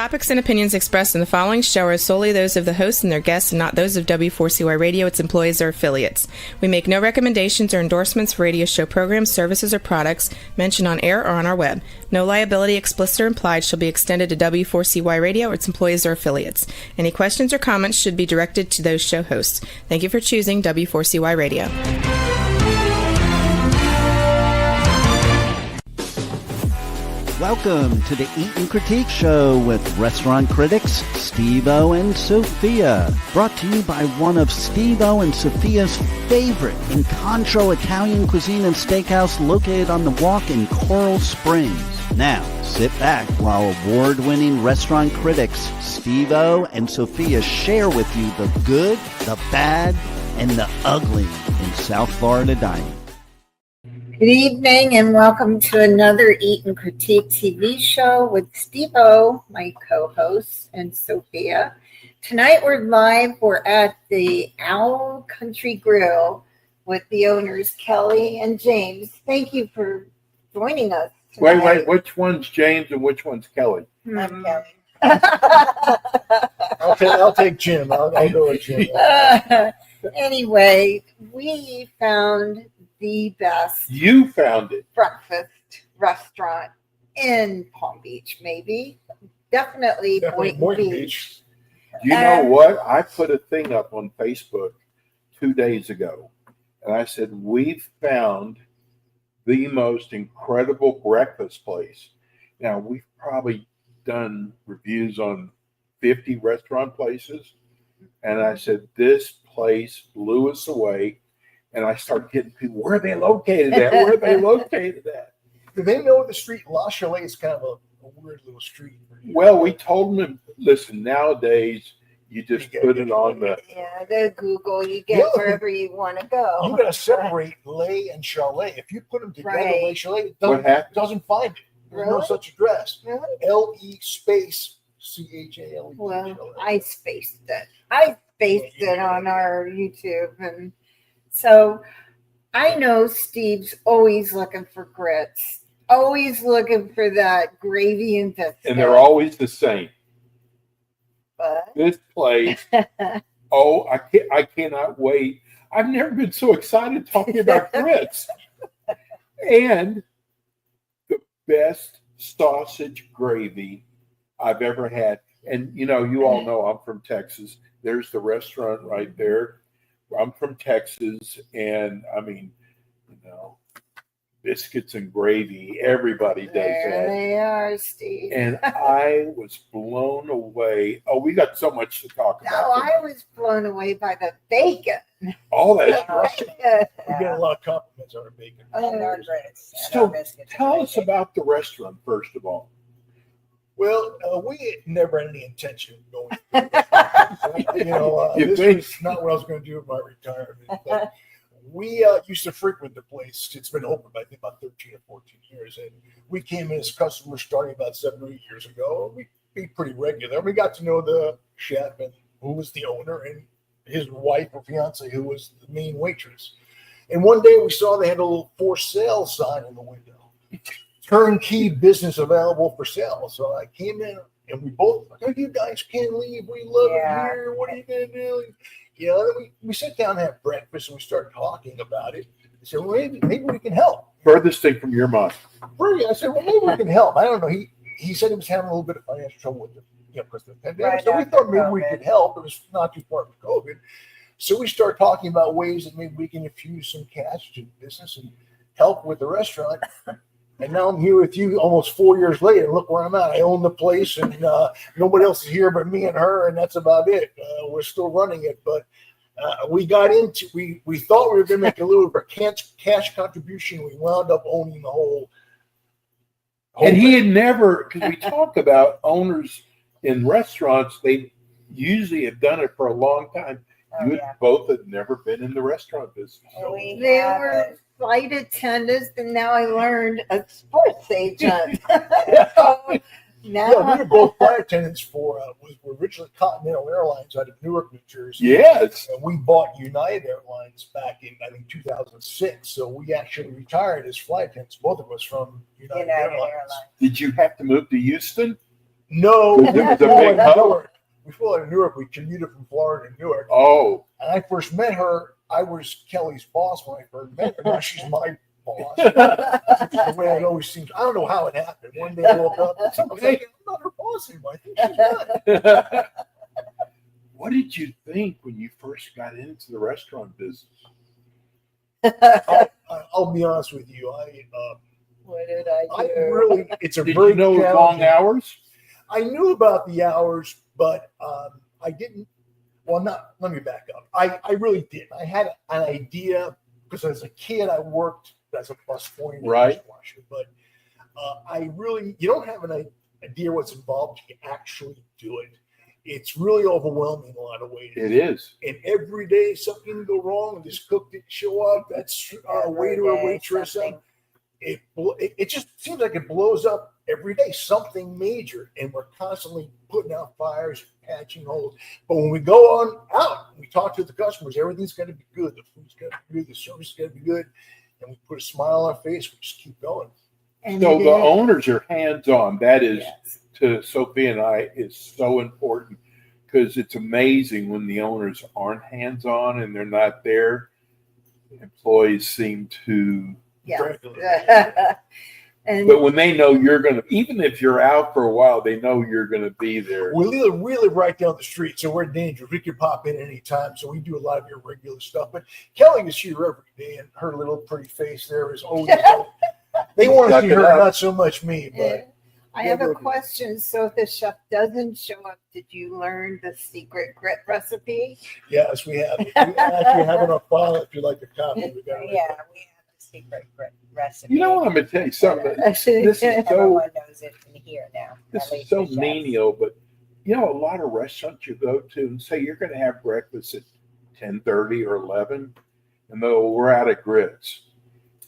topics and opinions expressed in the following show are solely those of the hosts and their guests and not those of W4CY Radio, its employees, or affiliates. We make no recommendations or endorsements for radio show programs, services, or products mentioned on air or on our web. No liability, explicit or implied, shall be extended to W4CY Radio or its employees or affiliates. Any questions or comments should be directed to those show hosts. Thank you for choosing W4CY Radio. Welcome to the Eat and Critique Show with restaurant critics Steve-O and Sophia. Brought to you by one of Steve-O and Sophia's favorite Incontro Italian cuisine and steakhouse located on the Walk in Coral Springs. Now, sit back while award-winning restaurant critics Steve-O and Sophia share with you the good, the bad, and the ugly in South Florida dining. Good evening and welcome to another Eat and Critique TV show with Steve-O, my co-host, and Sophia. Tonight we're live. We're at the Owl Country Grill with the owners, Kelly and James. Thank you for joining us tonight. Wait, which one's James and which one's Kelly? I'm Kelly. I'll take Jim. I'll go with Jim. Anyway, we found the best You found it. breakfast restaurant in Palm Beach, maybe. Definitely Boynton Beach. You know what? I put a thing up on Facebook 2 days ago, and I said, we've found the most incredible breakfast place. Now, we've probably done reviews on 50 restaurant places, and I said, this place blew us away. And I started getting people, where are they located at? Where are they located at? Do they know the street? La Chalet is kind of a weird little street. Well, we told them, listen, nowadays, you just put it on the... Yeah, the Google, you get wherever you want to go. You got to separate Lay and Chalet. If you put them together, Right. Lay Chalet doesn't find it. There's no Really? such address. Really? L-E space C-H-A-L-E. Well, I spaced it. I spaced it on our YouTube. And so I know Steve's always looking for grits, always looking for that gravy and biscuit. And they're always the same. But This place, I cannot wait. I've never been so excited talking about grits. And the best sausage gravy I've ever had. And, you know, you all know I'm from Texas. There's the restaurant right there. I'm from Texas. And, I mean, you know, biscuits and gravy, everybody does there that. they are, Steve. And I was blown away. Oh, we got so much to talk about. No, I was blown away by the bacon. All that's right. We get a lot of compliments on our bacon. And our grits. So tell us about the restaurant, first of all. Well, we never had any intention of going. This was not what I was going to do with my retirement. But we used to frequent the place. It's been open, I think, about 13 or 14 years. And we came in as customers starting about 7 or 8 years ago. We'd be pretty regular. We got to know the chef and who was the owner and his wife or fiance who was the main waitress. And one day we saw they had a little for sale sign in the window. Turnkey business available for sale. So I came in and we both, you guys can't leave. We love it here. What are you going to do? You know, then we sat down and had breakfast and we started talking about it. I said, well, maybe we can help. Furthest thing from your mind. I said, well, maybe we can help. I don't know. He said he was having a little bit of financial trouble with it, because of the pandemic. Right, so we thought maybe COVID. we could help. It was not too far from COVID. So we started talking about ways that maybe we can infuse some cash to the business and help with the restaurant. And now I'm here with you almost 4 years later. Look where I'm at. I own the place, and nobody else is here but me and her, and that's about it. We're still running it, but we got into we thought we were going to make a little bit of cash contribution. We wound up owning the whole And he had never, because we talk about owners in restaurants, they usually have done it for a long time. You both had never been in the restaurant business. So. They were flight attendants, and now I learned a sports agent. We were both flight attendants for we were originally Continental Airlines out of Newark, New Jersey. Yes. And we bought United Airlines back in, I think, 2006. So we actually retired as flight attendants, both of us from United Airlines. Did you have to move to Houston? No, It was a big hug. We flew out of Newark. We commuted from Florida to Newark. Oh. And I first met her. I was Kelly's boss when I first met her. Now she's my boss. The way it always seems. I don't know how it happened. One day I woke up and I was like, I'm not her boss anymore. I think she's not. What did you think when you first got into the restaurant business? I'll be honest with you. What did I do? It's a Did very you know long hours? I knew about the hours, but I didn't. Well, let me back up. I really didn't. I had an idea because as a kid I worked as a busboy and Right. dishwasher, but you don't have an idea what's involved. You actually do it. It's really overwhelming in a lot of ways. It is. And every day something can go wrong, and this cook didn't show up. That's a waiter or waitress. It just seems like it blows up every day, something major, and we're constantly putting out fires, patching holes. But when we go on out, we talk to the customers, everything's going to be good. The food's going to be good. The service is going to be good. And we put a smile on our face. We just keep going. And So the owners are hands-on. That is, to Sophie and I, is so important because it's amazing when the owners aren't hands-on and they're not there. Employees seem to... But when they know you're going to, even if you're out for a while, they know you're going to be there. We live right down the street, so we're dangerous. We can pop in any time, so we do a lot of your regular stuff. But Kelly is here every day, and her little pretty face there is always. They want to see her, not so much me. But I have a question. So if the chef doesn't show up, did you learn the secret grit recipe? Yes, we have. We actually have it on file. If you'd like a copy, we got it. We have the secret recipe. You know what? I'm going to tell you something. This is so, everyone knows it in here now. this is so menial, but you know, a lot of restaurants you go to and say you're going to have breakfast at 10:30 or 11, and we're out of grits.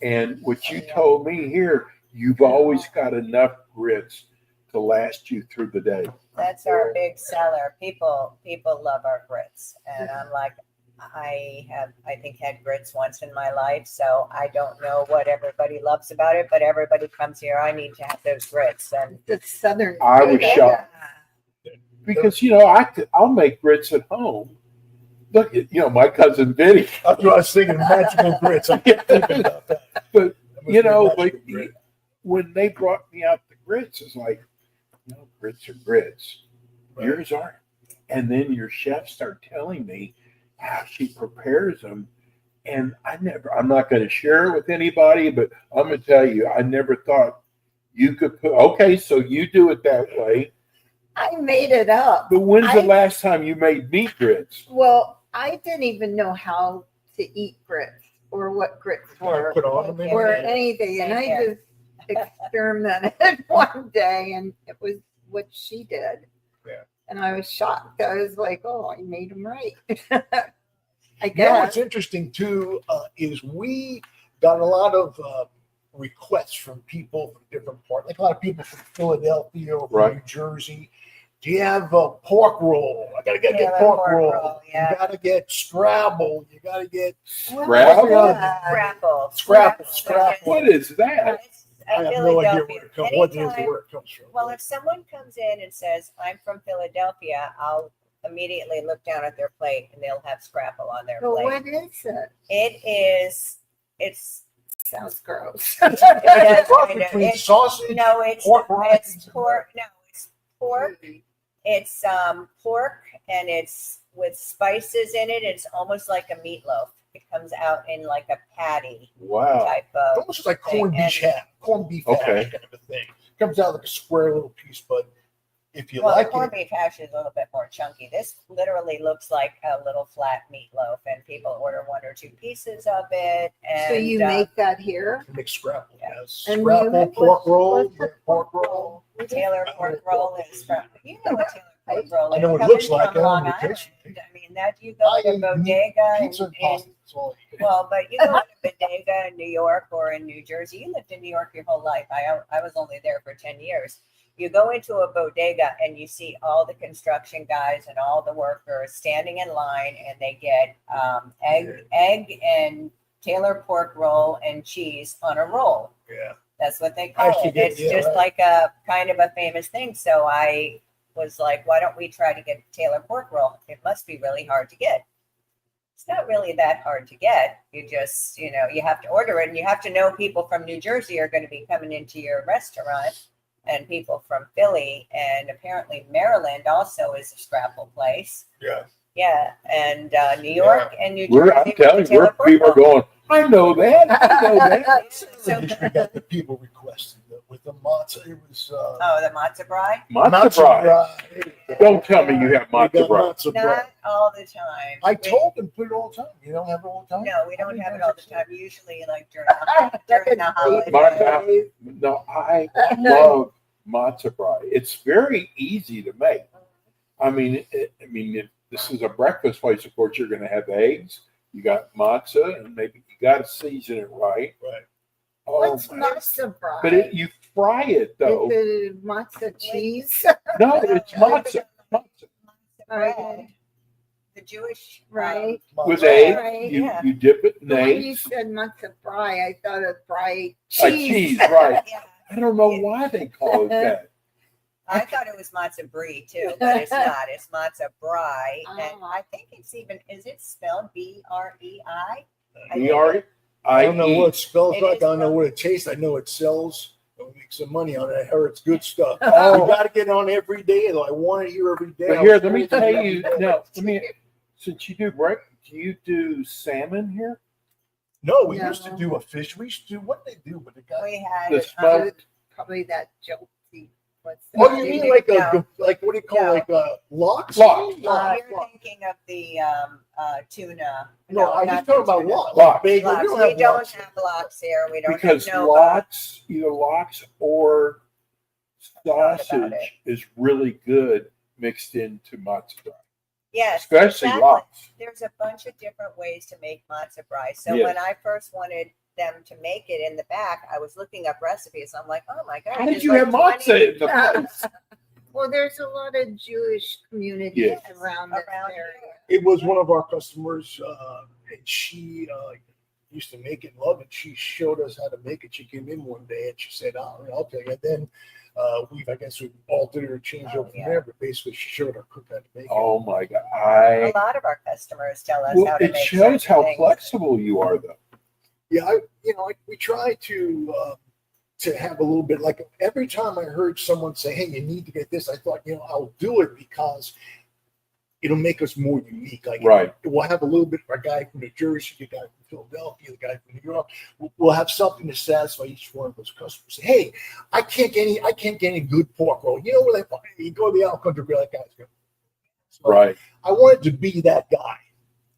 And what you told me here, you've always got enough grits to last you through the day. That's our big seller. People love our grits, and I'm like, I think had grits once in my life, so I don't know what everybody loves about it, but everybody comes here. I need to have those grits, and The southern. I was shocked because I'll make grits at home. Look at my cousin Vinny. That's what I was thinking. Magical grits. I kept thinking about that. But when they brought me out the grits, it's like, grits are grits. Right. Yours aren't. And then your chefs start telling me how she prepares them. And I'm not going to share it with anybody, but I'm going to tell you, I never thought you could so you do it that way. I made it up. But when's the last time you made meat grits? Well, I didn't even know how to eat grits or what grits were or anything. And I just experimented one day, and it was what she did. Yeah. And I was shocked. I was like, oh, I made them right. I guess. You know what's interesting too is we got a lot of requests from people from different parts, like a lot of people from Philadelphia or from New Jersey. Do you have a pork roll? I gotta get pork roll. Yeah. You gotta get Scrabble. You gotta get Scrabble. Scrapple. What is that? I have no idea where it comes from. Well, if someone comes in and says, I'm from Philadelphia, I'll immediately look down at their plate and they'll have Scrapple on their plate. What is it? It's sounds gross. It's a cross between sausage, pork rinds. It's pork. No, it's pork. It's pork, and it's with spices in it. It's almost like a meatloaf. It comes out in like a patty type of. Almost like corned beef hash kind of a thing. Comes out like a square little piece, but if you like corned beef hash is a little bit more chunky. This literally looks like a little flat meatloaf, and people order 1 or 2 pieces of it. And so you make that here? Make Scrapple, yes. And Scrapple, pork roll. Taylor pork roll is from. You know what Taylor pork roll is? I know what it looks like. Long Island. I mean, that you go to bodega but you go to bodega in New York or in New Jersey. You lived in New York your whole life. I was only there for 10 years. You go into a bodega and you see all the construction guys and all the workers standing in line, and they get egg and Taylor pork roll and cheese on a roll. Yeah. That's what they call it. It's just like a kind of a famous thing. So I was like, why don't we try to get Taylor pork roll? It must be really hard to get. It's not really that hard to get. You just, you have to order it, and you have to know people from New Jersey are going to be coming into your restaurant, and people from Philly, and apparently Maryland also is a scrapple place. Yeah. Yeah, and New York and New Jersey. I'm telling you, people are going, I know that. I know that. So, we got the people requesting with the matzah. It was the matzah brie? Matzah brie. Don't tell me you have matzah brie. Not all the time. I told them put it all the time. You don't have it all the time? No, we don't have it all the time. Usually like during the holidays. No, I love matzah brie. It's very easy to make. I mean, if this is a breakfast place, of course, you're going to have eggs. You got matzah, and maybe you got to season it right. Right. What's matzah brie? But you fry it, though. Is it matzah cheese? No, it's matzah. Bread. The Jewish Right. With eggs, Right. you dip it in When you eggs. said matzah brie, I thought of brie Cheese, right. Yeah. I don't know why they call it that. I thought it was matzah brie too, but it's not. It's matzah brie, and I think it's even. Is it spelled B-R-E-I? I don't know what it spells like. I don't know spelled- what it tastes. I know it sells. We make some money on it. I heard it's good stuff. Oh. You got to get on every day. Though I want it here every day. But here, let me tell you now. Since you do you do salmon here? No, we No. used to do a fish. We used to do what they do, but the guy. We had The smoked. Probably that jolty. What's Oh, that? you mean like No. like what do you call No. like lox? Lox. You're thinking of the tuna. No, I not just talking the about tuna. lox. Lox. Bagel. Lox. We don't We have don't lox. have lox here. We don't Because have either lox or sausage is really good mixed into matzah brie. Yes, Especially exactly. lox. There's a bunch of different ways to make matzah brie. So Yes. when I first wanted them to make it in the back, I was looking up recipes. I'm like, oh my god! How did there's you like have 20 matzah in the place? Well, there's a lot of Jewish communities Yes. around this around area. here? It was one of our customers, and she used to make it and love it. She showed us how to make it. She came in one day and she said, "Oh, I'll tell you." And then I guess we altered or changed over from there, but basically she showed our cook how to make it. Oh my God! A lot of our customers tell us how to It make shows certain how things. flexible you are, though. Yeah, we try to have a little bit, like every time I heard someone say, "Hey, you need to get this," I thought, I'll do it because it'll make us more unique. Like, Right. We'll have a little bit of a guy from New Jersey, the guy from Philadelphia, the guy from New York. We'll have something to satisfy each one of those customers. Say, hey, I can't get any good pork roll. You know where they find it? You go to the Al Country Grill, that guy's good. So Right. I wanted to be that guy.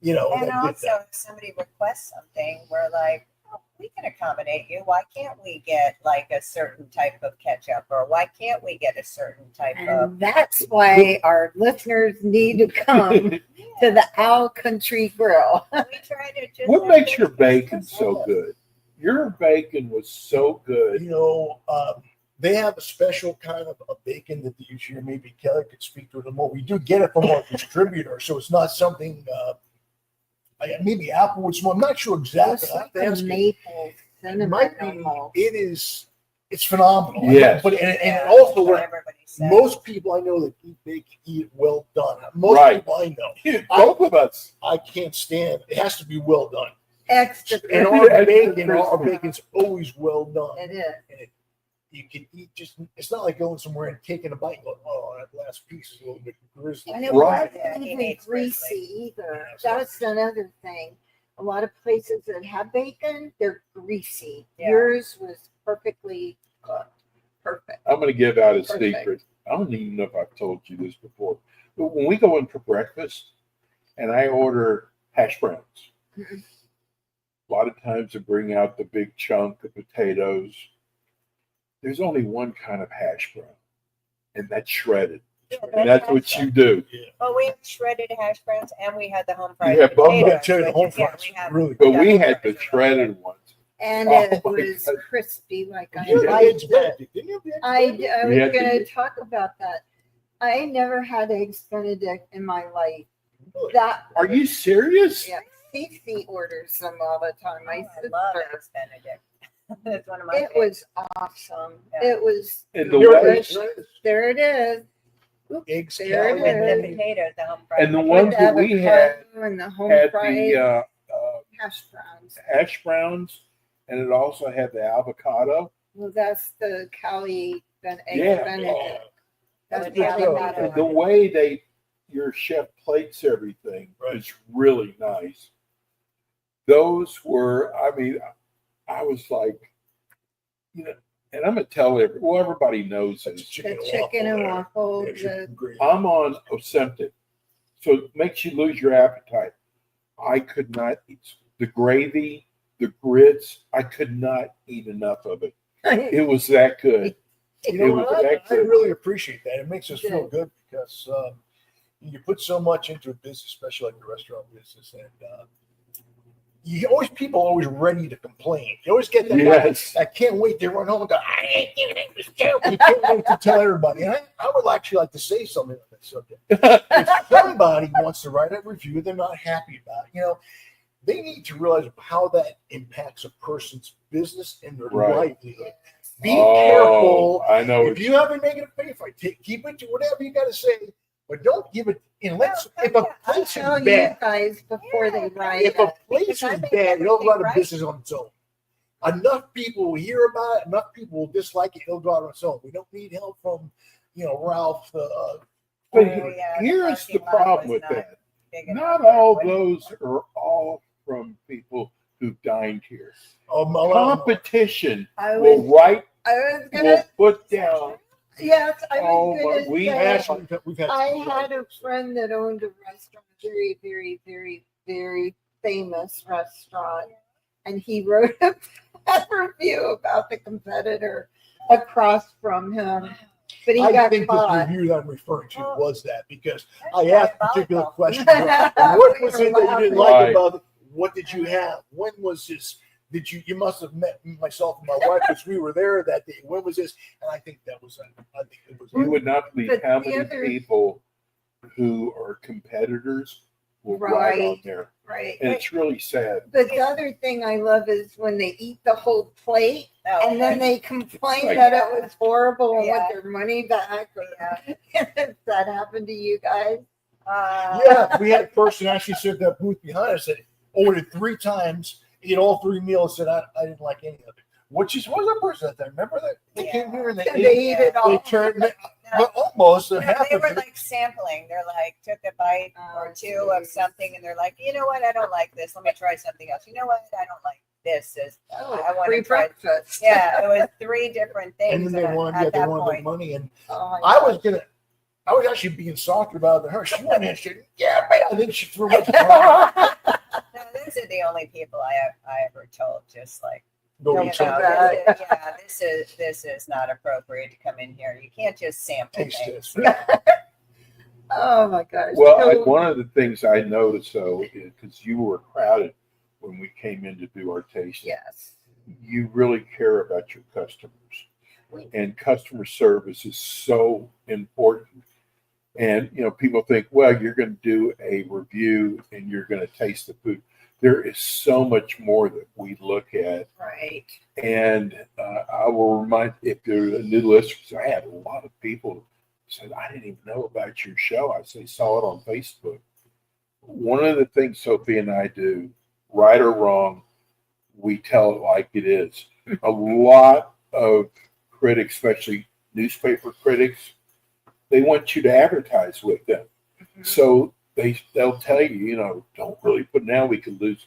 And that did also, that. if somebody requests something, we're like, oh, we can accommodate you. Why can't we get like a certain type of ketchup, or why can't we get a certain type of? And that's why our listeners need to come to the Al Country Grill. We try to just. What makes your bacon so good? Your bacon was so good. They have a special kind of a bacon that they use here. Maybe Kelly could speak to it more. We do get it from our distributor, so it's not something. Maybe Applewood's more. I'm not sure exactly. It's I have like to a ask you. maple It cinnamon might be. almost. It's phenomenal. Yes. But Yeah, and also what what everybody says. most people I know that eat bacon eat it well done. Most Right. people I know. Both of us. I can't stand. It has to be well done. Extra And crispy. our bacon's always well done. It is. You can eat it's not like going somewhere and taking a bite and going, oh, that last piece is a little bit grizzly. And it Right. wasn't He even hates greasy either. Yeah, so- That's another thing. A lot of places that have bacon, they're greasy. Yeah. Yours was perfectly cooked. Perfect. I'm going to give out a Perfect. secret. I don't even know if I've told you this before. But when we go in for breakfast and I order hash browns, Mhm. a lot of times I bring out the big chunk of potatoes. There's only one kind of hash brown, and that's shredded. Yeah, And that's what you do. Well, we had shredded hash browns, and we had the home fried have both? potatoes. I tell you, the home Yeah, fries we have- really But good. we had the shredded ones. And Oh it my was God. crispy like I You had the liked eggs it. Benedict, didn't you have the eggs I Benedict? was We had going the- to talk about that. I never had eggs Benedict in my life. Really? That Are you serious? Yeah, Cece orders them all the time. My Oh, I love sister. eggs Benedict. That's one of my It was awesome. Yeah. It was And the way, there it is. Oops, Eggs, there it with is. the potatoes, the home fried and the potatoes. ones that we had and the home had fried the hash browns. hash browns, and it also had the avocado. Well, that's the Cali Benedict. Yeah. That's The avocado. The way your chef plates everything is really nice. Those were, I mean, I was like, you know, and I'm gonna tell everybody knows this. The chicken and waffle. I'm on Ozempic, so it makes you lose your appetite. I could not eat the gravy, the grits. I could not eat enough of it. It was that good. You know what? I really appreciate that. It makes us feel good because you put so much into a business, especially like the restaurant business, and people are always ready to complain. You always get that. Yes. I can't wait to run home and go, I ain't giving it this joke. You can't wait to tell everybody. And I would actually like to say something on that subject. If somebody wants to write a review they're not happy about, they need to realize how that impacts a person's business and their livelihood. Be careful. I know. If you have a negative faith, keep it to whatever you got to say, but don't give it. Unless if a place is bad, guys before they write. if a place is bad, it'll run a business on its own. Enough people will hear about it. Enough people will dislike it. It'll go out on its own. We don't need help from, Ralph. Here's the problem with that. Not all those are all from people who dined here. Competition will put down. Yes, I had a friend that owned a restaurant, very, very, very, very famous restaurant, and he wrote a bad review about the competitor across from him. But I think this review that I'm referring to was that because I asked a particular question. What was it that you didn't like about it? What did you have? When was this? You must have met myself and my wife because we were there that day. When was this? And I think that was it. I think it was. You would not believe how many people who are competitors will ride on there. Right. And it's really sad. But the other thing I love is when they eat the whole plate and then they complain that it was horrible and want their money back. Does that happen to you guys? Yeah, we had a person actually sit that booth behind us that ordered 3 times. Ate all 3 meals. Said I didn't like any of it. What was that person that? Remember that they came here and they ate it all. They turned almost half. They were like sampling. They're like took a bite or two of something, and they're like, you know what? I don't like this. Let me try something else. You know what? I don't like this. I want to try breakfast. Yeah, it was 3 different things. And then they wanted their money, and I was actually being softer about it. Her, she went in and said, "Yeah, man." I think she threw it. No, those are the only people I ever told. Just like, this is not appropriate to come in here. You can't just sample things. Oh my gosh. Well, one of the things I noticed though is because you were crowded when we came in to do our tasting. Yes. You really care about your customers, and customer service is so important. And, people think, well, you're going to do a review and you're going to taste the food. There is so much more that we look at. Right. And I will remind, if there's a new listener, I had a lot of people who said, I didn't even know about your show. I saw it on Facebook. One of the things Sophie and I do, right or wrong, we tell it like it is. A lot of critics, especially newspaper critics, they want you to advertise with them. Mm-hmm. So they'll tell you, don't really put now we could lose.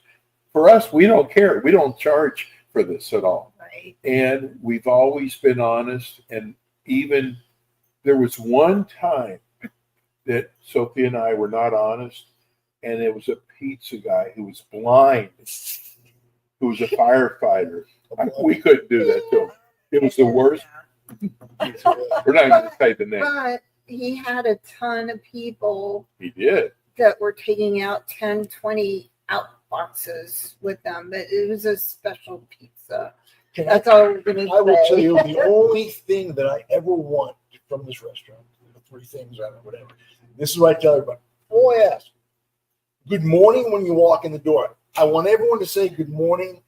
For us, we don't care. We don't charge for this at all. Right. And we've always been honest. And even there was one time that Sophie and I were not honest, and it was a pizza guy who was blind, who was a firefighter. We couldn't do that to him. It was the worst. We're not going to say the name. But he had a ton of people. He did. That were taking out 10, 20 out boxes with them. But it was a special pizza. That's all we're going to say. I will tell you the only thing that I ever want from this restaurant, the 3 things, whatever. This is what I tell everybody. All I ask, good morning when you walk in the door. I want everyone to say good morning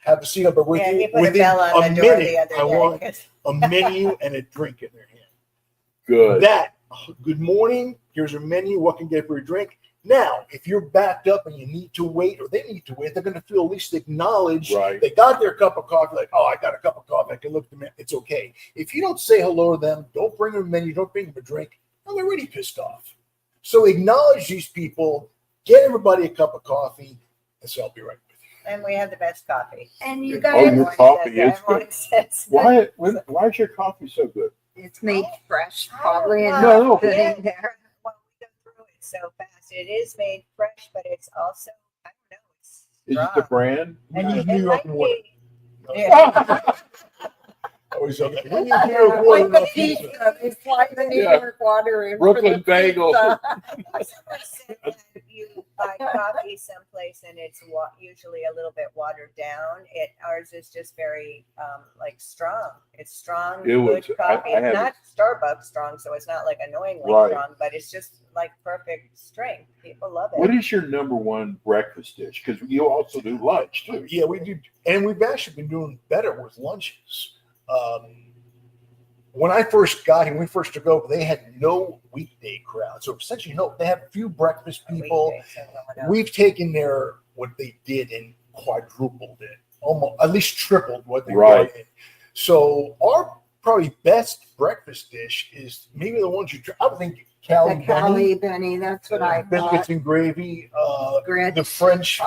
have a seat up, but Yeah, he within, put a within bell on a the door the minute, other I day. want 'Cause- a menu and a drink in their hand. Good. That, good morning, here's your menu, what can you get for your drink? Now, if you're backed up and you need to wait, or they need to wait, they're going to feel at least acknowledged. Right. They got their cup of coffee, like, oh, I got a cup of coffee. I can look at them. It's okay. If you don't say hello to them, don't bring them a menu, don't bring them a drink, well, they're already pissed off. So acknowledge these people, get everybody a cup of coffee, and so I'll be right with you. And we have the best coffee. And you Oh, guys, your coffee is Everyone good. says Why is your coffee so good? it's made fresh, probably, and No, no. sitting there. Well, we go through it so fast. It is made fresh, but it's also, I don't know, it's Is it strong. the brand? And We use it New York might water. be- Yeah. Always say that. When you hear a word Like the about pizza, pizza, it's like the New Yeah. York water in Brooklyn for the bagel. pizza. Someone said that you buy coffee someplace and it's usually a little bit watered down. Ours is just very like strong. It's strong, It was- good I- coffee. I It's have- not Starbucks strong, so it's not like annoyingly Right. strong, but it's just like perfect strength. People love it. What is your number one breakfast dish? Because you also do lunch too. yeah, we do, and we've actually been doing better with lunches. When I first got here, when we first took over, they had no weekday crowd. So essentially, no, they had a few breakfast people. Weekdays, so no one else. We've taken what they did and quadrupled it, almost at least tripled what they Right. brought in. So our probably best breakfast dish is maybe the ones you try. I would think Cali The Cali Benedict, Benny, that's what I biscuits thought. and gravy, Grits, the French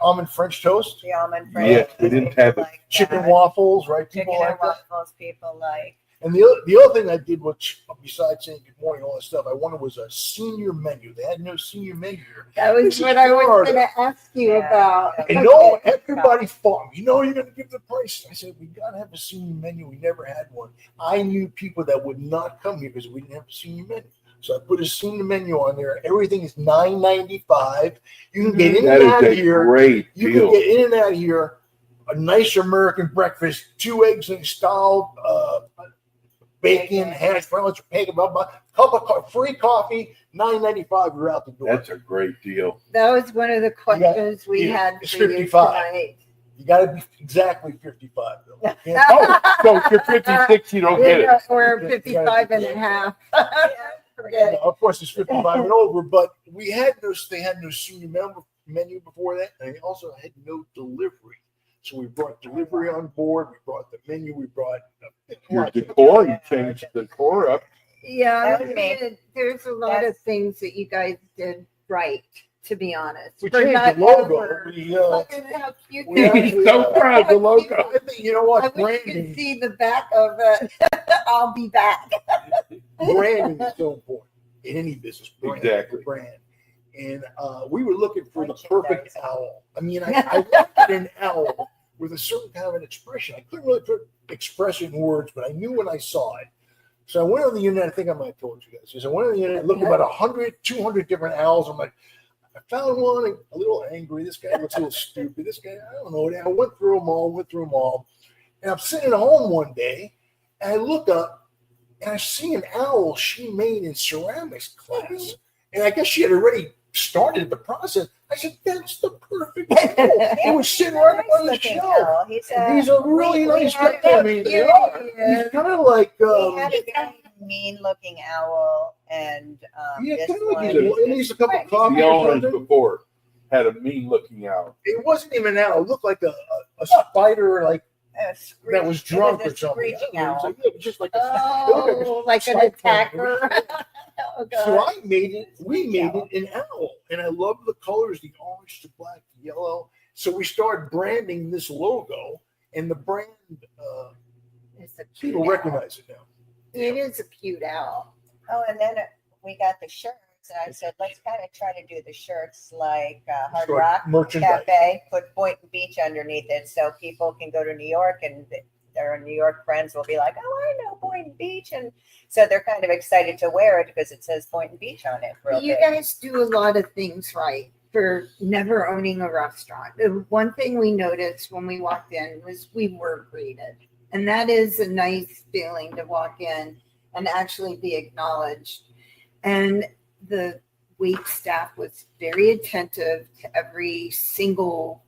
almond French toast, The almond Yeah, bread. they didn't people have it. like chicken that. waffles, right? Chicken People and like that. waffles people like. And the other thing I did, which besides saying good morning, all that stuff, I wanted was a senior menu. They had no senior menu here. That was This is what I was Florida. going to ask you Yeah. about. And no, everybody fought me. You're going to give the price. I said, we got to have a senior menu. We never had one. I knew people that would not come here because we didn't have a senior menu. So I put a senior menu on there. Everything is $9.95. You can get in That and out of is a here. great You deal. can get in and out of here. A nice American breakfast, 2 eggs installed, bacon, hash browns, bacon, cup of free coffee, $9.95. You're out the door. That's a great deal. That was one of the questions we yeah, had it's for you 55. tonight. You got to be exactly 55. Though. You can't- Oh, so if you're 56, you don't get it. We're 55 and a half. Forget it. Of course, it's 55 and over, but they had no senior menu before that, and they also had no delivery. So we brought delivery on board. We brought the menu. We brought Your decor, you changed the decor up. Yeah, That was me. there's a lot of things that you guys did right, to be honest. We For changed not the logo. over- We, Look at how cute we that He's is. so proud of the logo. I think, you know I what? wish you could Branding, see the back of it. I'll be back. branding is so important in any business. Brand, Exactly. Brand. And we were looking for the Friendship perfect does. owl. I mean, I wanted an owl with a certain kind of an expression. I couldn't really express it in words, but I knew when I saw it. So I went on the internet. I think I might have told you guys. So I went on the internet, looked at about 100, 200 different owls. I'm like, I found one a little angry. This guy looks a little stupid. This guy, I don't know. And I went through them all. And I'm sitting at home one day, and I look up, and I see an owl she made in ceramics class. And I guess she had already started the process. I said, that's the perfect owl. It was sitting right up on the Nice-looking shelf. owl. He's a really we nice had guy. I that mean, here. they are. He's kind of like, We had a very mean-looking owl, and yeah, this kind of one like is he needs a cup Right. of coffee The or owners something. before had a mean-looking owl. It wasn't even an owl. It looked like a spider, like that was drunk it or was a something. screeching It was owl. like, it was just like a, Oh, like an attacker. Oh, So God. I made it. We made it an owl, and I love the colors: the orange, the black, the yellow. So we started branding this logo, and the brand It's a cute people owl. recognize it now. It is a cute owl. Oh, and then we got the shirts, and I said, let's kind of try to do the shirts like Hard Start Rock merchandise. Cafe, put Boynton Beach underneath it, so people can go to New York and their New York friends will be like, oh, I know Boynton Beach, and so they're kind of excited to wear it because it says Boynton Beach on it. Real You big. guys do a lot of things right for never owning a restaurant. The one thing we noticed when we walked in was we were greeted. And that is a nice feeling to walk in and actually be acknowledged. And the wait staff was very attentive to every single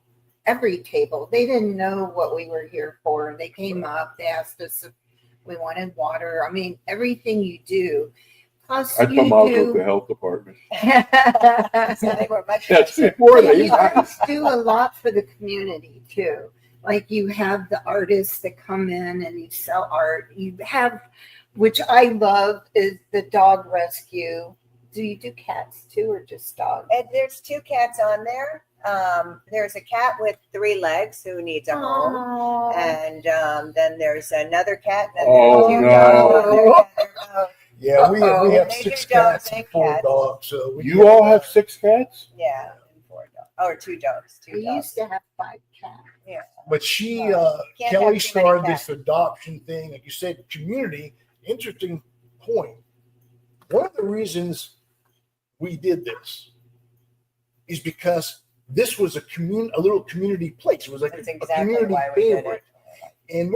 every table. They didn't know what we were here for. They came up, they asked us if we wanted water. I mean, everything you do. Plus, I come out with the health department. So they were much That's nicer. before you they. guys do a lot for the community too. Like you have the artists that come in and you sell art. You have, which I love, is the dog rescue. Do you do cats too, or just dogs? And there's 2 cats on there. There's a cat with 3 legs who needs a home, Oh, and then there's another cat. And Oh, there's 2 no. dogs on there. Yeah, we have They do 6 dogs cats and and 4 cats. dogs. So we You all have 6 cats? Yeah, and 4 dogs. Or 2 dogs. 2 we dogs. used to have 5 cats. Yeah. But she, Can't have Kelly too started many this adoption thing. Like you said, community, interesting point. One of the reasons we did this is because this was a little community place. It was like That's a exactly community why we did favorite. it. And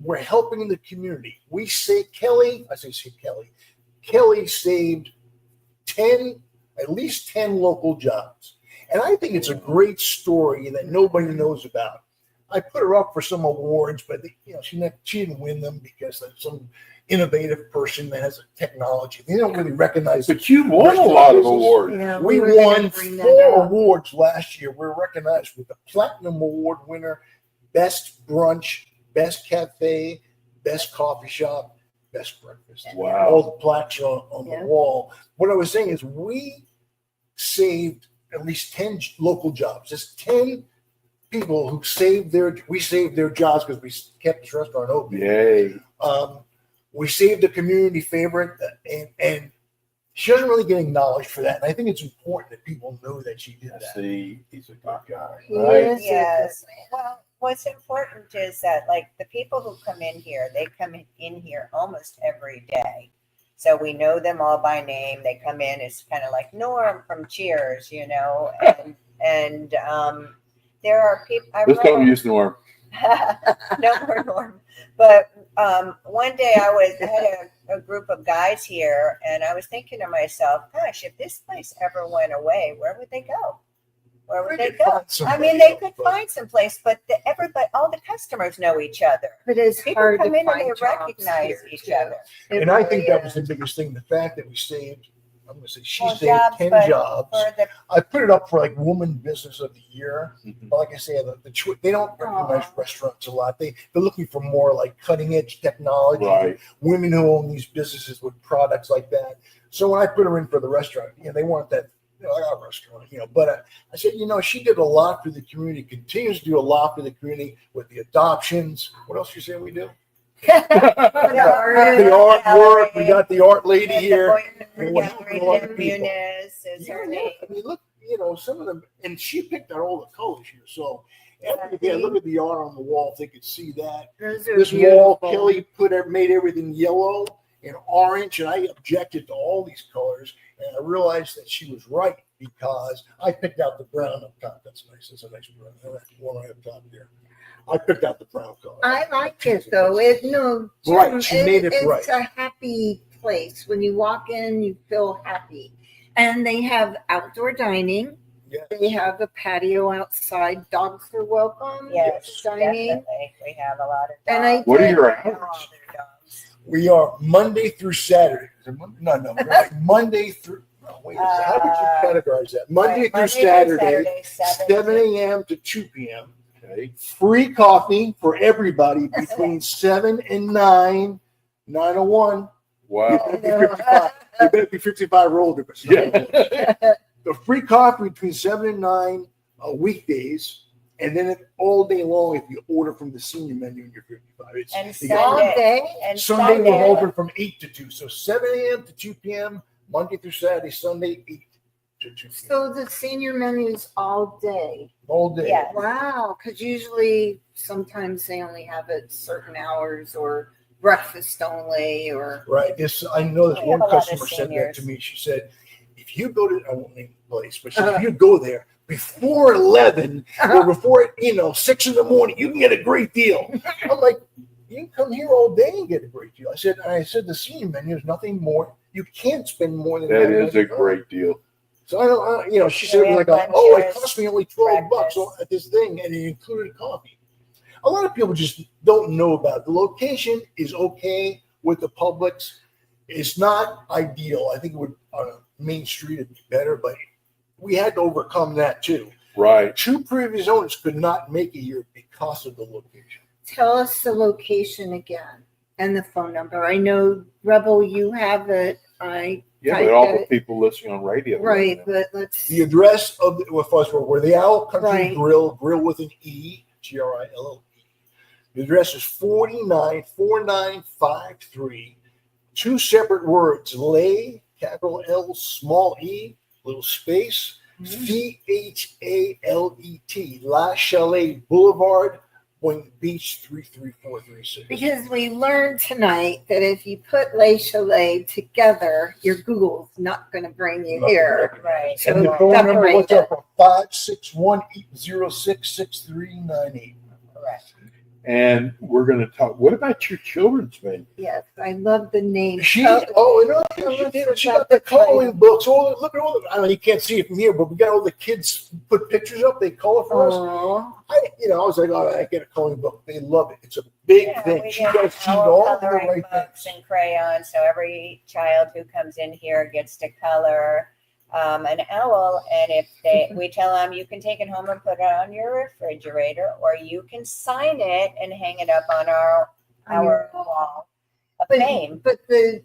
we're helping the community. We say Kelly saved at least 10 local jobs. And I think it's a great story that nobody knows about. I put her up for some awards, but she didn't win them because of some innovative person that has a technology. They don't really recognize it. But you won a lot of awards. Yeah, We were gonna won bring that 4 up. awards last year. We were recognized with the Platinum Award winner, Best Brunch, Best Cafe, Best Coffee Shop, Best Breakfast. Wow. All the plaques are on Yeah. the wall. What I was saying is we saved at least 10 local jobs. There's 10 people who saved their jobs because we kept this restaurant open. Yay. We saved a community favorite, and she doesn't really get acknowledged for that. And I think it's important that people know that she did that. See, he's a good guy. He Right? is a Yes. good man. Well, what's important is that, like, the people who come in here, they come in here almost every day. So we know them all by name. They come in, it's kind of like Norm from Cheers, and there are people. Let's don't use Norm. No more Norm. But one day I had a group of guys here, and I was thinking to myself, gosh, if this place ever went away, where would they go? Where would they go? I mean, they could find some place, but all the customers know each other. But it's People hard come to in and find they jobs recognize here, each too. other. It And I really think that was is. the biggest thing. The fact that we saved, I'm going to say she Well, saved jobs, 10 but jobs. For the I put it up for like Woman Business of the Year. Mhm. But like I said, they don't recognize restaurants a lot. They're looking for more like cutting edge technology. Right. Women who own these businesses with products like that. So when I put her in for the restaurant, they want that. I got a restaurant, but I said, she did a lot for the community, continues to do a lot for the community with the adoptions. What else you saying we do? The artwork. We got the art lady here. Boynton Beach is her name. I mean, look, some of them, and she picked out all the colors here. So, look at the art on the wall. If they could see that. Those are This beautiful. wall, Kelly made everything yellow and orange, and I objected to all these colors. And I realized that she was right because I picked out the brown up top. That's nice. That's a nice brown. That's one right up top there. I picked out the brown color. I like it though. Right, she made it right. It's a happy place. When you walk in, you feel happy. And they have outdoor dining. Yes. They have a patio outside. Dogs are welcome. Yes, Dining. definitely. We have a lot of dogs. And I What are your All hours? their dogs. We are Monday through Saturday. Is it Monday? No. We're like Monday through. No, wait. How would you categorize that? Monday through Saturday, 7 a.m. to 2 p.m. Okay. Free coffee for everybody between 7 and 9. 9:01. Wow. You better be 55 or older. Yeah. The free coffee between 7 and 9 weekdays, and then all day long if you order from the senior menu and you're 55. And all Sunday. day. And Sunday we're open from 8 to 2. So 7 a.m. to 2 p.m. Monday through Saturday. Sunday 8 to 2 p.m. So the senior menu is all day. All day. Yeah. Wow. Because usually sometimes they only have it certain hours or breakfast only or. Right. I know this We one have a lot of customer said that seniors. to me. She said, if you go to, I won't name the place, but she said, if you go there before 11 or before 6 in the morning, you can get a great deal. I'm like, you can come here all day and get a great deal. I said the senior menu is nothing more. You can't spend more than That is a great deal. So she said it was like, it cost me only $12 at this thing, and it included coffee. A lot of people just don't know about it. The location is okay with the Publix. It's not ideal. I think it would on a main street it'd be better, but we had to overcome that too. Right. 2 previous owners could not make it here because of the location. Tell us the location again and the phone number. I know, Rebel, you have it. But all the people listening on radio. Right, but let's... The address of where the Owl Country Grill with an E, Grill. The address is 494953. 2 separate words, Lay, capital L, small e, little space, CHALET, La Chalet Boulevard, Boynton Beach, 33436. Because we learned tonight that if you put Les Chalet together, your Google's not going to bring you here. Right. So And the phone number, what's up, 561-806-6398. Correct. And we're going to talk. What about your children's menu? Yes, I love the name. She got the coloring books. Look at all the. I know you can't see it from here, but we got all the kids put pictures up. They color for us. I was like, I get a coloring book. They love it. It's a big thing. She does all the right books and crayons. So every child who comes in here gets to color an owl, and if we tell them you can take it home and put it on your refrigerator, or you can sign it and hang it up on our wall of fame. But the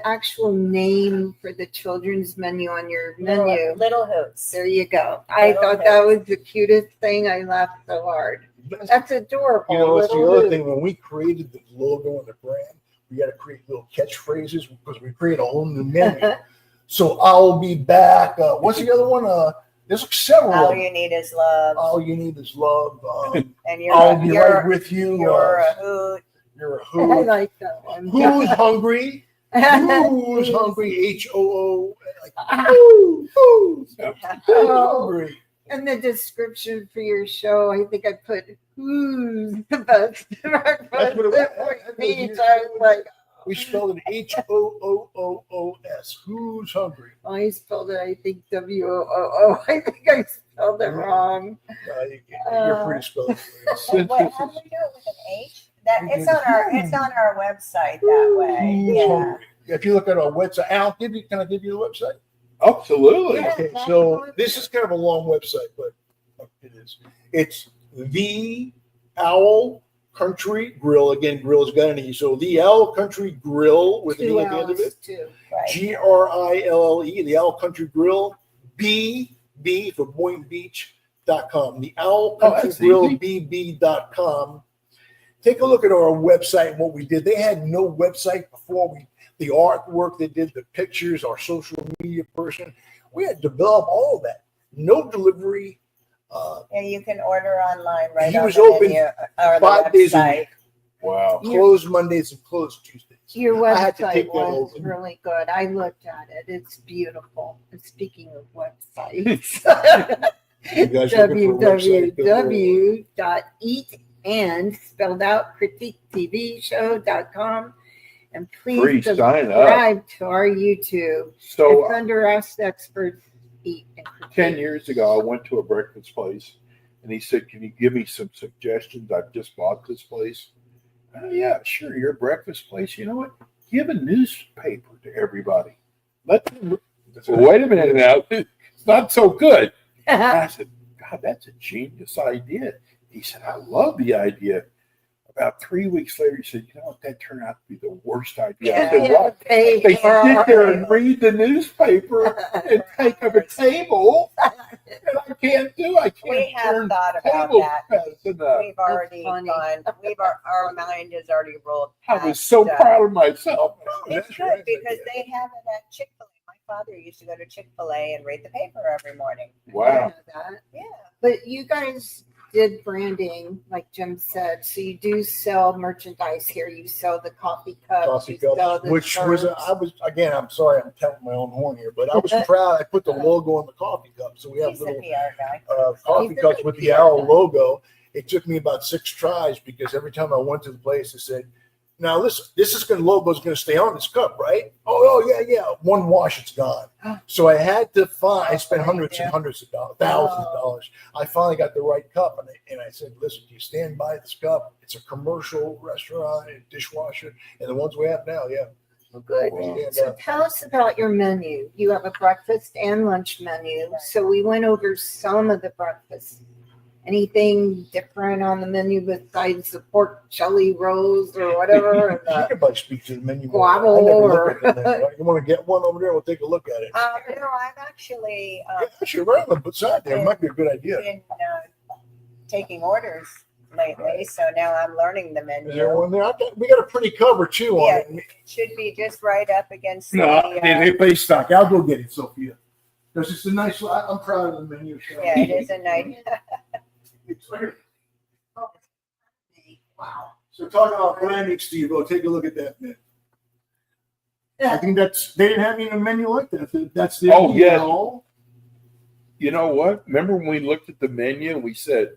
actual name for the children's menu on your menu, Little Hoots. There you go. I thought that was the cutest thing. I laughed so hard. That's adorable. That's the other thing. When we created the logo and the brand, we got to create little catchphrases because we create a whole new menu. So I'll be back. What's the other one? There's several. All you need is love. All you need is love. And I'll be right with you. You're a hoot. You're a hoot. I like that one. Who's hungry? Who's hungry? HOO. Who's hungry? And the description for your show, I think I put who's the best breakfast. That's what it was. I was like, we spelled it HOOOOS. Who's hungry? I spelled it, I think, WOOO. I think I spelled it wrong. You're pretty spelled. How do we do it with an H? It's on our website that way. Yeah. Hungry. If you look at our website, Al, can I give you the website? Absolutely. Okay, so this is kind of a long website, but it is. It's the Owl Country Grill. Again, grill's got an E. So the Owl Country Grill with an E at the end of it. GRILLE, the Owl Country Grill, B for Boynton Beach.com. The Owl Country Grill BB.com. Take a look at our website and what we did. They had no website before. The artwork they did, the pictures, our social media person. We had to develop all of that. No delivery. And you can order online right He on was the open menu, or the 5 days a website. week. Wow. Closed Mondays and closed Tuesdays. Your I had to website take that was over. really good. I looked at it. It's beautiful. And speaking of websites, You guys looking for a website? www.eatand spelled out critiquetvshow.com, and Free please sign subscribe to our YouTube. So It's under Ask the Experts Eat and Critique. 10 years ago, I went to a breakfast place, and he said, "Can you give me some suggestions? I've just bought this place." Oh, yeah, sure. You're a breakfast place. You know what? Give a newspaper to everybody. Let them. Well, wait a minute now. It's not so good. And I said, "God, that's a genius idea." He said, "I love the idea." About 3 weeks later, he said, "You know what? That turned out to be the worst idea." I said, "What?" They sit there and read the newspaper and take up a table, and I can't. We have thought about that. We've already gone. Our mind has already rolled I past. was so proud of myself. It's good because they have it at Chick-fil-A. My father used to go to Chick-fil-A and read the paper every morning. Wow. Yeah. But you guys did branding, like Jim said. So you do sell merchandise here. You sell the coffee cups. Which was, I'm sorry, I'm telling my own horn here, but I was proud. I put the logo on the coffee cup. So we have He's a little PR guy. coffee cups with the Owl logo. It took me about 6 tries because every time I went to the place, it said, Now listen, logo is going to stay on this cup, right? Oh yeah. One wash, it's gone. So I had to I spent hundreds and hundreds of dollars, thousands of dollars. I finally got the right cup, and I said, listen, do you stand by this cup? It's a commercial restaurant and dishwasher, and the ones we have now, yeah. Well, good. So tell us about your menu. You have a breakfast and lunch menu. So we went over some of the breakfast. Anything different on the menu besides the pork jelly rolls or whatever? Everybody speaks to the menu. Guavo or you want to get one over there? We'll take a look at it. I've actually right on the beside there might be a good idea. Been taking orders lately, so now I'm learning the menu. Is there one there? We got a pretty cover too on it. It should be just right up against they pay stock. I'll go get it, Sophia. Because it's a nice. I'm proud of the menu. So. Yeah, it is a nice. Wow. So talking about branding, Steve, take a look at that, man. I think they didn't have any menu like that. That's the You know what? Remember when we looked at the menu and we said,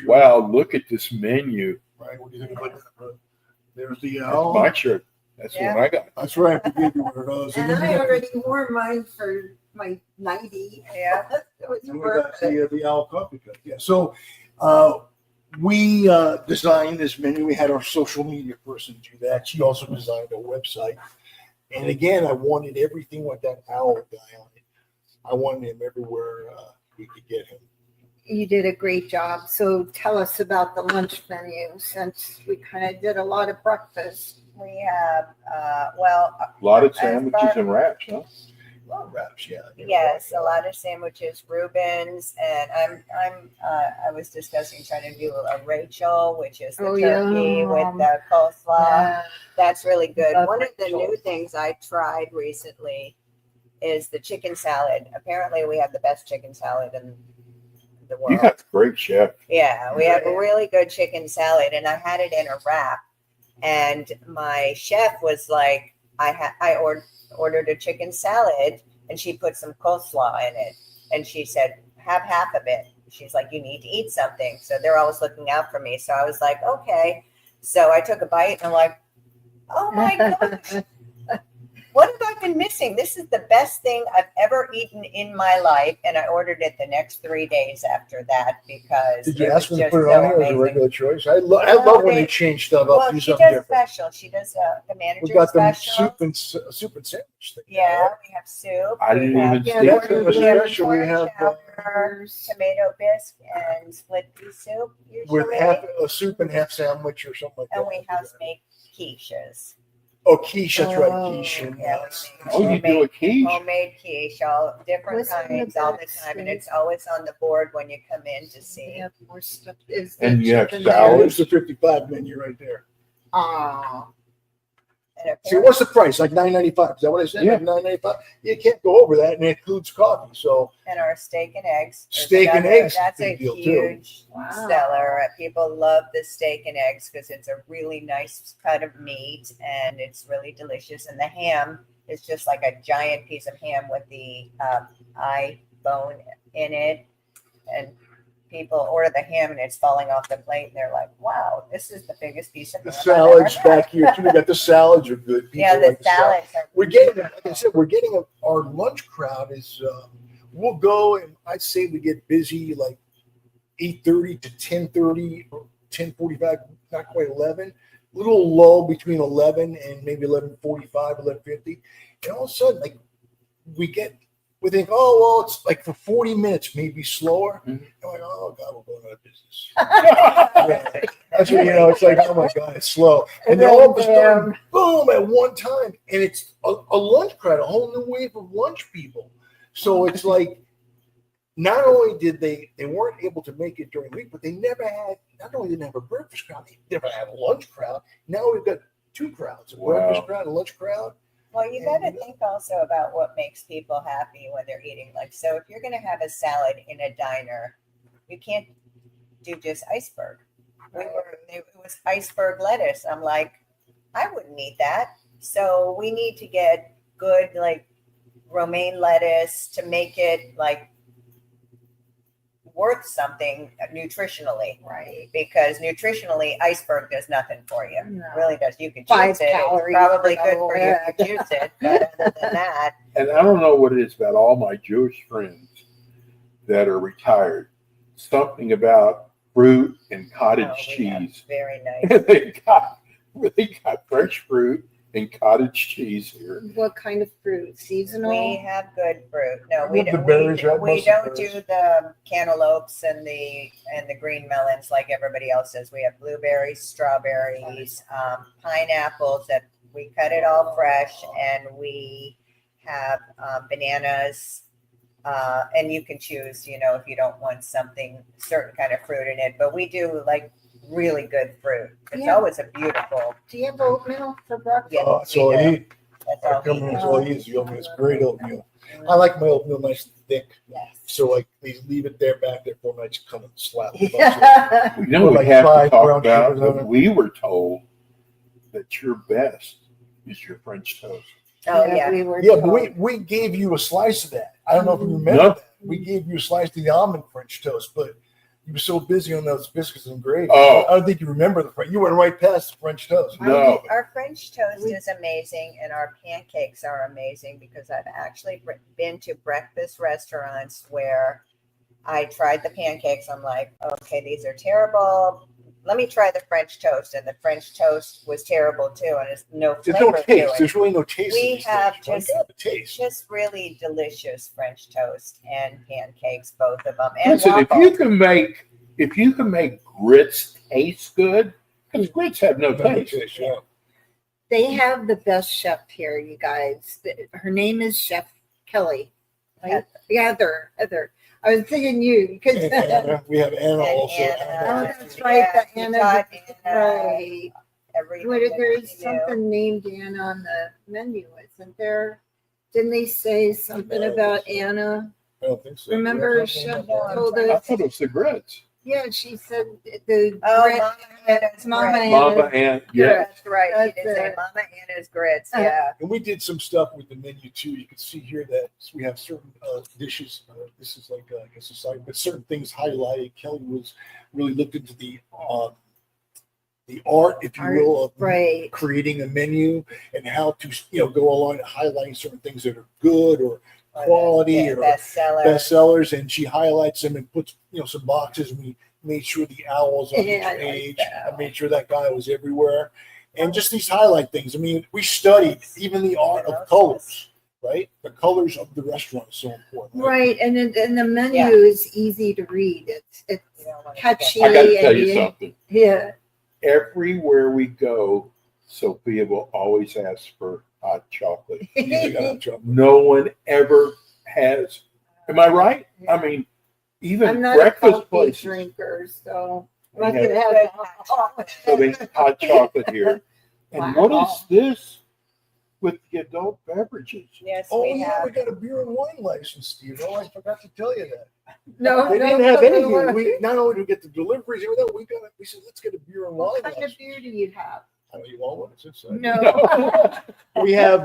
wow, look at this menu. Right, what do you think about that, bro? There's the That's my shirt. That's the one I got. That's right. I forgave you one of those. And I already wore mine for my 90. Yeah. The owl coffee cup. Yeah. So we designed this menu. We had our social media person do that. She also designed a website. And again, I wanted everything with that owl guy on it. I wanted him everywhere we could get him. You did a great job. So tell us about the lunch menu, since we kind of did a lot of breakfast. We have a lot of sandwiches and wraps, huh? A lot of wraps, yeah. Yes, a lot of sandwiches, Reubens, and I was discussing trying to do a Rachel, which is the turkey with the coleslaw. Yeah. That's really good. One of the new things I tried recently is the chicken salad. Apparently, we have the best chicken salad in the world. You got a great chef. Yeah, we have a really good chicken salad, and I had it in a wrap. And my chef was like, I ordered a chicken salad, and she put some coleslaw in it. And she said, have half of it. She's like, you need to eat something. So they're always looking out for me. So I was like, okay. So I took a bite, and I'm like, oh my gosh. What have I been missing? This is the best thing I've ever eaten in my life. And I ordered it the next 3 days after that because did you ask them to put it on here as a regular choice? I love when they change stuff up. Well, do she something does different. special. She does the manager We got special. them soup and sandwich thing. Yeah, we have soup. I didn't even see That's it. a special. We have tomato bisque and split pea soup usually. with half a soup and half sandwich or something like that. And we house make quiches. Oh, quiche, that's right, quiche. And, Yeah, You do a quiche? homemade quiche, all different What's in the kinds all the box? time, and it's always on the board when you come in to We see. have more stuff. Is And the you have chicken salad. there's the 55 menu right there. Ah, And See, what's the price? Like $9.95. Is that what I said? Yeah. Like $9.95. You can't go over that, and it includes coffee. So and our steak and eggs. is Steak and eggs, That's a big deal, too. huge Wow. seller. People love the steak and eggs because it's a really nice cut of meat and it's really delicious. And the ham is just like a giant piece of ham with the eye bone in it. And people order the ham and it's falling off the plate and they're like, wow, this is the biggest piece of the ham I've salads ever had." back here too. We got the salads are good. People Yeah, the like salads are We're getting, like I said, our lunch crowd is. We'll go, and I'd say we get busy like 8:30 to 10:30, 10:45, not quite 11. A little lull between 11 and maybe 11:45, 11:50, and all of a sudden, like we think, oh well, it's like for 40 minutes, maybe slower. Mhm. And we're like, oh god, we're going out of business. Yeah. That's what it's like. Oh my god, it's slow, and then all of a sudden, boom, at one time, and it's a lunch crowd, a whole new wave of lunch people. So it's like, not only did they weren't able to make it during the week, but they never had. Not only did they have a breakfast crowd, they never had a lunch crowd. Now we've got two crowds: a breakfast crowd, a lunch crowd. Well, you got to think also about what makes people happy when they're eating. Like, so if you're going to have a salad in a diner, you can't do just iceberg. It was iceberg lettuce. I'm like, I wouldn't eat that. So we need to get good, like, romaine lettuce to make it like worth something nutritionally. Right. Because nutritionally, iceberg does nothing for you. No. It really does. You can 5 juice it. calories It's probably per good for you hour. if you juice it. But other than that, And I don't know what it is about all my Jewish friends that are retired. Something about fruit and cottage we have cheese. very nice. they got fresh fruit and cottage cheese here. What kind of fruit? Seasonal? We have good fruit. No, We we have the don't. berries, right? We Most of don't the do the cantaloupes and the green melons like everybody else does. We have blueberries, strawberries, pineapples that we cut it all fresh, and we have bananas. And you can choose, if you don't want something certain kind of fruit in it. But we do like really good fruit. It's Yeah. always a beautiful. Do you have oatmeal for breakfast? Yes, That's all I eat. That's I all come we in, do. it's all I eat is oatmeal. It's great oatmeal. I like my oatmeal nice and thick. Yes. So like they leave it there back there for me. I just come and slap it. Yeah. You know, Or we like have to fried talk brown about sugars on that it. we were told that your best is your French toast. Oh yeah. We were Yeah, but told. we gave you a slice of that. I don't know if you remember No. that. We gave you a slice of the almond French toast, but you were so busy on those biscuits and gravy. Oh. I don't think you remember the French. You went right past the French toast. No. Our French toast is amazing, and our pancakes are amazing because I've actually been to breakfast restaurants where I tried the pancakes. I'm like, okay, these are terrible. Let me try the French toast, and the French toast was terrible too, and there's no There's flavor no to taste. it. There's really no taste. We in these have things, right? just- You got the taste. Just really delicious French toast and pancakes, both of them, and Listen, if waffles. you can make grits taste good, because grits have no No taste. taste, yeah. They have the best chef here, you guys. Her name is Chef Kelly. Right? Heather. I was thinking you because And Anna, we have Anna And also. Anna. Oh, that's right. Yeah, The we Anna. taught Anna Right. everything What, that there's she knew. something named Anna on the menu, isn't there? Didn't they say something about Anna? I don't think so. Remember, We have something Chef about that. told I us. thought it was the grits. Yeah, she said the Oh, grit- Mama Anna's Mama grits. Anna's. Mama and yeah. That's right. That's She did say it. Mama Anna's grits. Uh, Yeah. And we did some stuff with the menu too. You can see here that we have certain dishes. This is like I guess a side, but certain things highlighted. Kelly was really looked into the art, if you will, of right. creating a menu and how to go along and highlighting certain things that are good or quality Yeah, or bestseller. bestsellers, and she highlights them and puts some boxes. We made sure the owls on Yeah, each I like page. that. I made sure that guy was everywhere, and just these highlight things. I mean, we studied even the art of colors, right? The colors of the restaurant is so important. Right, and the menu Yeah. is easy to read. It's You don't want to catchy. I got to tell and you something. Yeah. Everywhere we go, Sophia will always ask for hot chocolate. You got chocolate. No one ever has. Am I right? I mean, even I'm not a breakfast coffee places. drinker, so They I have- could have Good hot chocolate. So they have hot chocolate here. And Wow. what is this with the adult beverages? Yes, Oh we yeah, have. we got a beer and wine license, Steve. Oh, I forgot to tell you that. No, They no, didn't have no, any no, here. no. We not only do we get the deliveries, everything. We said let's get a beer and wine What kind of license. beer do you have? I know you want one. It's inside. No.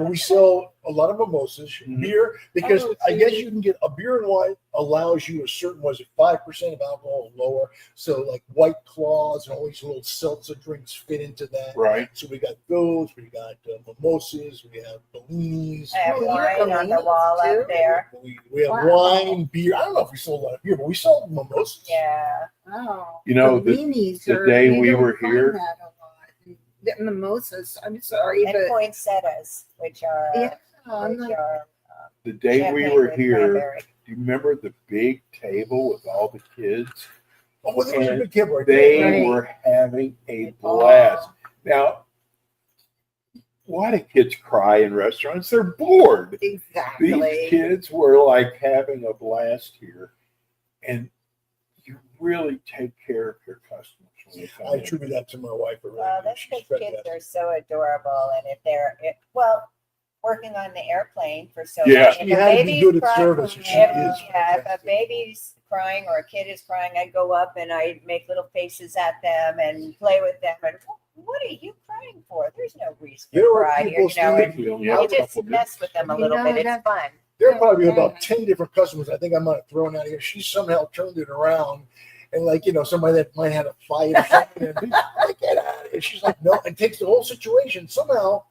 We sell a lot of mimosas, Mhm. beer, because Oh, I guess see. you can get a beer and wine allows you a certain, was it 5% of alcohol or lower? So like White Claws and all these little seltzer drinks fit into that. Right. So we got those, we got mimosas, we have bellinis. I have Oh, wine you're on the amazing, wall too. up there. We have Wow. wine, beer. I don't know if we sold a lot of beer, but we sold mimosas. Yeah. Oh, You know, the weenies the are- day you we don't were find here- that a lot. The mimosas. I'm sorry, And but poinsettias, which are yeah, I'm which like, are the day we champagne were with here, cranberry. do you remember the big table with all the kids? Oh, well, there was a And big kid right They there. Right. were having a blast. Now, why do kids cry in restaurants? They're bored. exactly. These kids were like having a blast here. And you really take care of your customers when you come I in. attribute that to my wife. Well, that's She's because kids fantastic. are so adorable, and if they're working on the airplane for so Yeah. long, She if a had to be baby's good at crying- service, and she if, is if a fantastic. baby's crying or a kid is crying, I go up and I make little faces at them and play with them. And what are you crying for? There's no reason to There are cry here, people, you know. Steve, And We only you have a just couple mess with them a little bit. It's fun. There are probably about 10 different customers I think I might have thrown out here. She somehow turned it around. And somebody that might have a fight or something, and get out of here. She's like, no, and takes the whole situation, somehow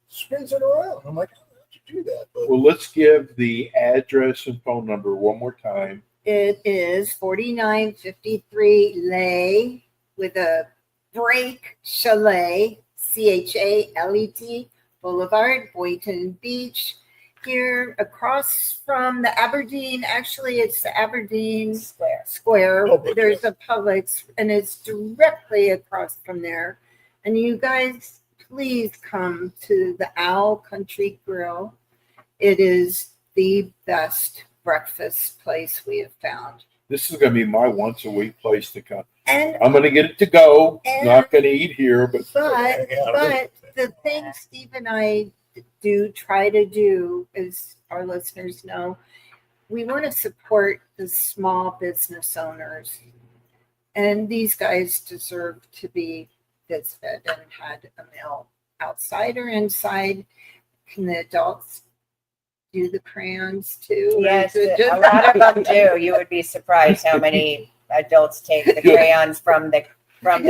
spins it around. I'm like, how did you do that? But, well, let's give the address and phone number one more time. It is 4953 Lay with a break, Chalet, Chalet Boulevard, Boynton Beach. Here across from the Aberdeen, actually it's the Aberdeen Square. There's a Publix, and it's directly across from there. And you guys, please come to the Owl Country Grill. It is the best breakfast place we have found. This is going to be my once a week place to come. And I'm going to get it to go. Not going to eat here, but the thing Steve and I do try to do, as our listeners know, we want to support the small business owners, and these guys deserve to be visited and had a meal outside or inside. Can the adults do the crayons too? Yes, a lot of them do. You would be surprised how many adults take the crayons from the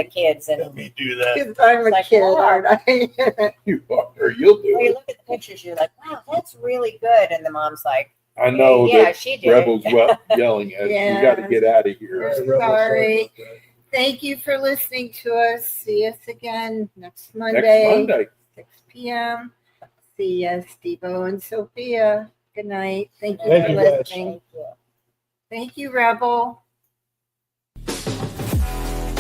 kids. And let me do that. Because I'm a kid, aren't I? You are. You'll do Well, you it. look at the pictures, you're like, wow, that's really good. And the mom's like, I know yeah, that she did. Rebel's yelling at us. You got to get out of here. We're sorry. Thank you for listening to us. See us again next Monday. 6 p.m. See ya, Steve-O and Sophia. Good night. Thank you for listening. Thank you, Rebel.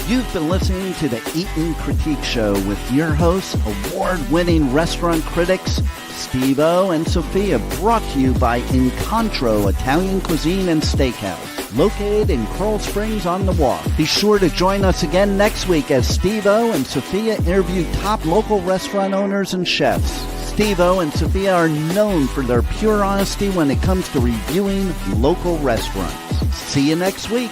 You've been listening to the Eatin' Critique Show with your hosts, award-winning restaurant critics, Steve-O and Sophia, brought to you by Incontro Italian Cuisine and Steakhouse, located in Coral Springs on the Walk. Be sure to join us again next week as Steve-O and Sophia interview top local restaurant owners and chefs. Steve-O and Sophia are known for their pure honesty when it comes to reviewing local restaurants. See you next week.